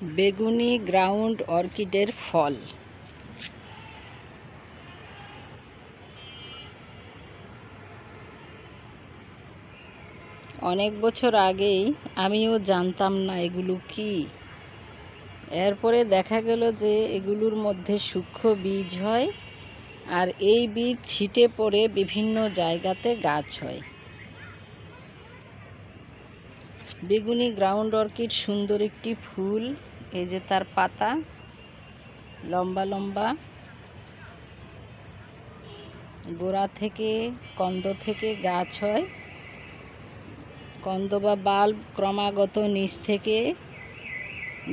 বেগুনি গ্রাউন্ড অর্কিডের ফল। অনেক বছর আগেই আমিও জানতাম না এগুলো কি। এরপরে দেখা গেল যে এগুলোর মধ্যে সূক্ষ্ম বীজ হয়, আর এই বীজ ছিটে পড়ে বিভিন্ন জায়গাতে গাছ হয়। বেগুনি গ্রাউন্ড অর্কিড সুন্দর একটি ফুল। এই যে তার পাতা লম্বা লম্বা, গোড়া থেকে কন্দ থেকে গাছ হয়। কন্দ বা বাল্ব ক্রমাগত নিচ থেকে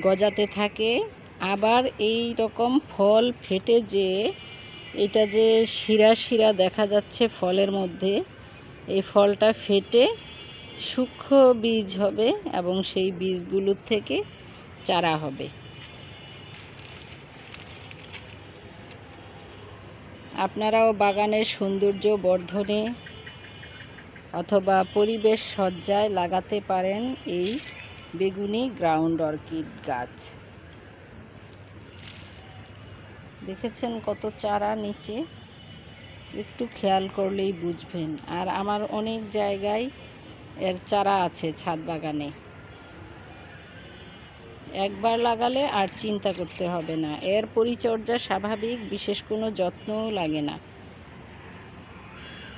গজাতে থাকে। আবার এই রকম ফল ফেটে যে এটা যে শিরা শিরা দেখা যাচ্ছে ফলের মধ্যে, এই ফলটা ফেটে সূক্ষ্ম বীজ হবে এবং সেই বীজগুলোর থেকে চারা হবে। আপনারাও বাগানের সৌন্দর্য বর্ধনে অথবা পরিবেশ সজ্জায় লাগাতে পারেন এই বেগুনি গ্রাউন্ড অর্কিড গাছ। দেখেছেন কত চারা নিচে, একটু খেয়াল করলেই বুঝবেন। আর আমার অনেক জায়গায় এর চারা আছে ছাদ বাগানে। একবার লাগালে আর চিন্তা করতে হবে না। এর পরিচর্যা স্বাভাবিক, বিশেষ কোনো যত্নও লাগে না।